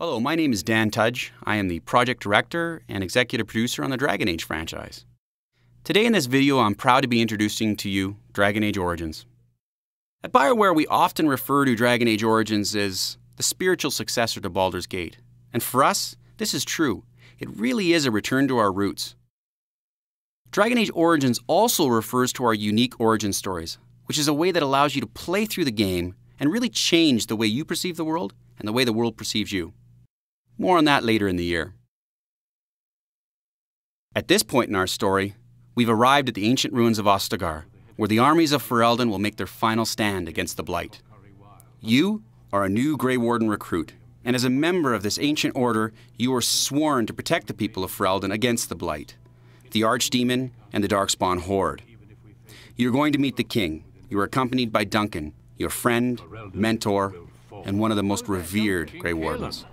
Hello, my name is Dan Tudge. I am the project director and executive producer on the Dragon Age franchise. Today in this video, I'm proud to be introducing to you Dragon Age Origins. At BioWare, we often refer to Dragon Age Origins as the spiritual successor to Baldur's Gate. And for us, this is true. It really is a return to our roots. Dragon Age Origins also refers to our unique origin stories, which is a way that allows you to play through the game and really change the way you perceive the world and the way the world perceives you. More on that later in the year. At this point in our story, we've arrived at the ancient ruins of Ostagar, where the armies of Ferelden will make their final stand against the Blight. You are a new Grey Warden recruit, and as a member of this ancient order, you are sworn to protect the people of Ferelden against the Blight, the Archdemon, and the Darkspawn Horde. You're going to meet the King. You are accompanied by Duncan, your friend, mentor, and one of the most revered Grey Wardens.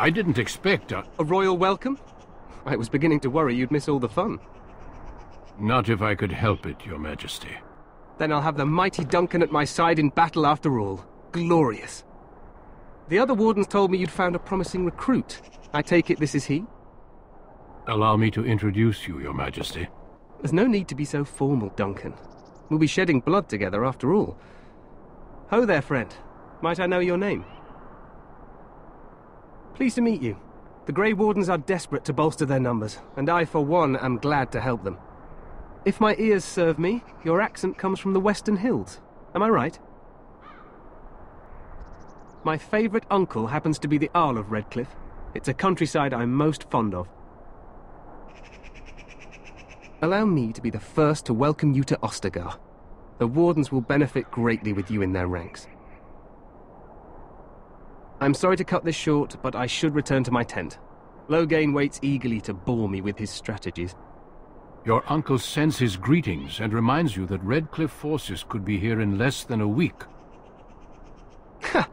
I didn't expect a royal welcome? I was beginning to worry you'd miss all the fun. Not if I could help it, Your Majesty. Then I'll have the mighty Duncan at my side in battle after all. Glorious. The other wardens told me you'd found a promising recruit. I take it this is he? Allow me to introduce you, Your Majesty. There's no need to be so formal, Duncan. We'll be shedding blood together after all. Ho there, friend. Might I know your name? Pleased to meet you. The Grey Wardens are desperate to bolster their numbers, and I, for one, am glad to help them. If my ears serve me, your accent comes from the Western Hills. Am I right? My favourite uncle happens to be the Earl of Redcliffe. It's a countryside I'm most fond of. Allow me to be the first to welcome you to Ostagar. The Wardens will benefit greatly with you in their ranks. I'm sorry to cut this short, but I should return to my tent. Loghain waits eagerly to bore me with his strategies. Your uncle sends his greetings and reminds you that Redcliffe forces could be here in less than a week. Ha!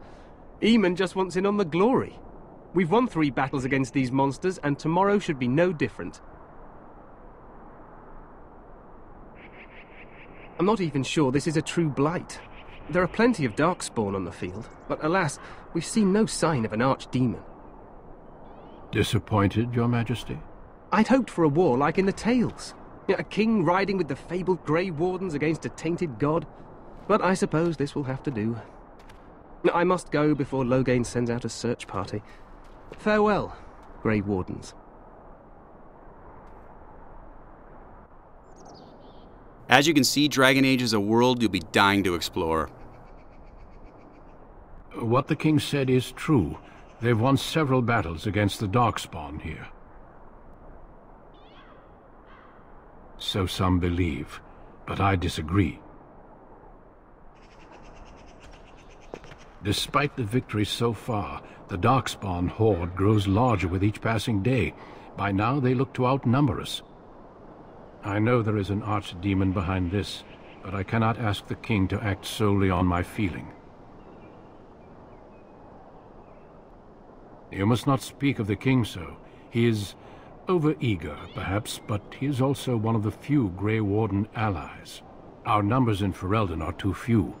Eamon just wants in on the glory. We've won 3 battles against these monsters, and tomorrow should be no different. I'm not even sure this is a true Blight. There are plenty of Darkspawn on the field, but alas, we've seen no sign of an Archdemon. Disappointed, Your Majesty? I'd hoped for a war like in the tales. A king riding with the fabled Grey Wardens against a tainted god. But I suppose this will have to do. I must go before Loghain sends out a search party. Farewell, Grey Wardens. As you can see, Dragon Age is a world you'll be dying to explore. What the king said is true. They've won several battles against the Darkspawn here. So some believe, but I disagree. Despite the victories so far, the Darkspawn horde grows larger with each passing day. By now they look to outnumber us. I know there is an archdemon behind this, but I cannot ask the king to act solely on my feeling. You must not speak of the king so. He is over-eager, perhaps, but he is also one of the few Grey Warden allies. Our numbers in Ferelden are too few.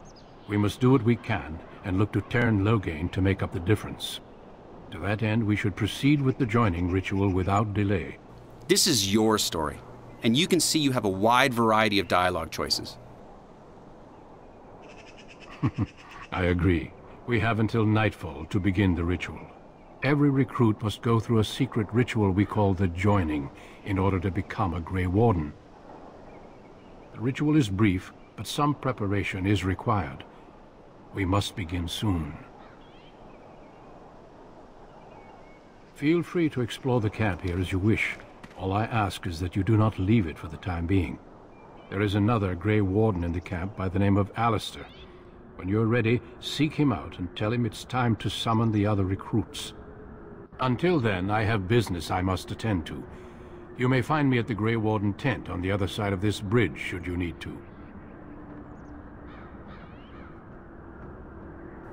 We must do what we can, and look to Teyrn Loghain to make up the difference. To that end, we should proceed with the joining ritual without delay. This is your story, and you can see you have a wide variety of dialogue choices. I agree. We have until nightfall to begin the ritual. Every recruit must go through a secret ritual we call the joining in order to become a Grey Warden. The ritual is brief, but some preparation is required. We must begin soon. Feel free to explore the camp here as you wish. All I ask is that you do not leave it for the time being. There is another Grey Warden in the camp by the name of Alistair. When you're ready, seek him out and tell him it's time to summon the other recruits. Until then, I have business I must attend to. You may find me at the Grey Warden tent on the other side of this bridge, should you need to.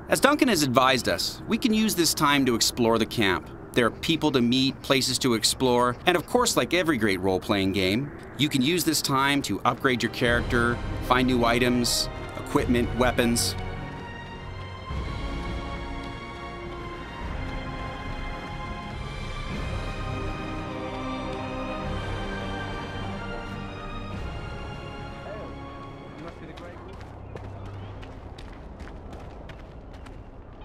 As Duncan has advised us, we can use this time to explore the camp. There are people to meet, places to explore, and of course, like every great role-playing game, you can use this time to upgrade your character, find new items, equipment, weapons.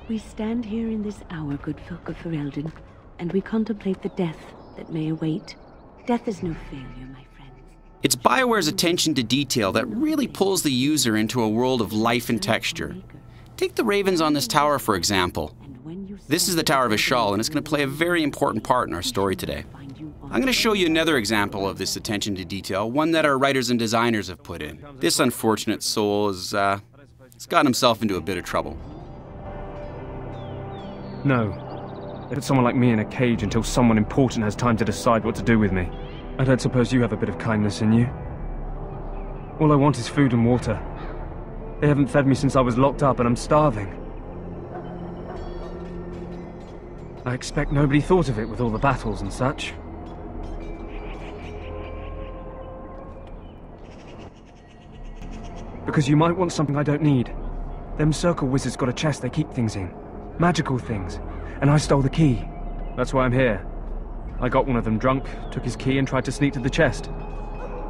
We stand here in this hour, good folk of Ferelden, and we contemplate the death that may await. Death is no failure, my friends. It's BioWare's attention to detail that really pulls the user into a world of life and texture. Take the ravens on this tower, for example. This is the Tower of Ishal, and it's going to play a very important part in our story today. I'm going to show you another example of this attention to detail, one that our writers and designers have put in. This unfortunate soul has he's gotten himself into a bit of trouble. No. They put someone like me in a cage until someone important has time to decide what to do with me. I don't suppose you have a bit of kindness in you. All I want is food and water. They haven't fed me since I was locked up and I'm starving. I expect nobody thought of it with all the battles and such. Because you might want something I don't need. Them circle wizards got a chest they keep things in. Magical things. And I stole the key. That's why I'm here. I got one of them drunk, took his key and tried to sneak to the chest.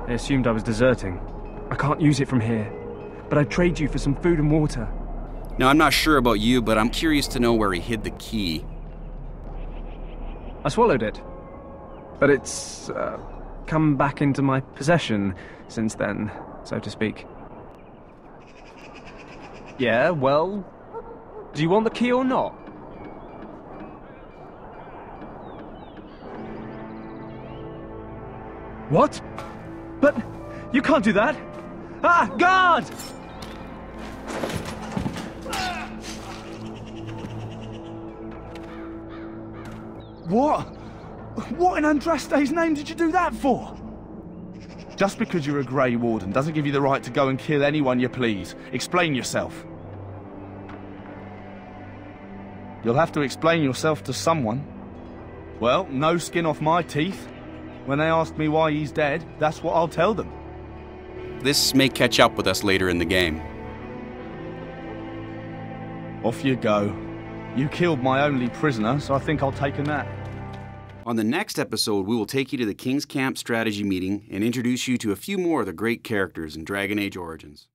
They assumed I was deserting. I can't use it from here. But I'd trade you for some food and water. Now, I'm not sure about you, but I'm curious to know where he hid the key. I swallowed it. But it's come back into my possession since then, so to speak. Yeah, well, do you want the key or not? What? But you can't do that! Ah, guard! What? What in Andraste's name did you do that for? Just because you're a Grey Warden doesn't give you the right to go and kill anyone you please. Explain yourself. You'll have to explain yourself to someone. Well, no skin off my teeth. When they ask me why he's dead, that's what I'll tell them. This may catch up with us later in the game. Off you go. You killed my only prisoner, so I think I'll take a nap. On the next episode, we will take you to the King's Camp strategy meeting and introduce you to a few more of the great characters in Dragon Age Origins.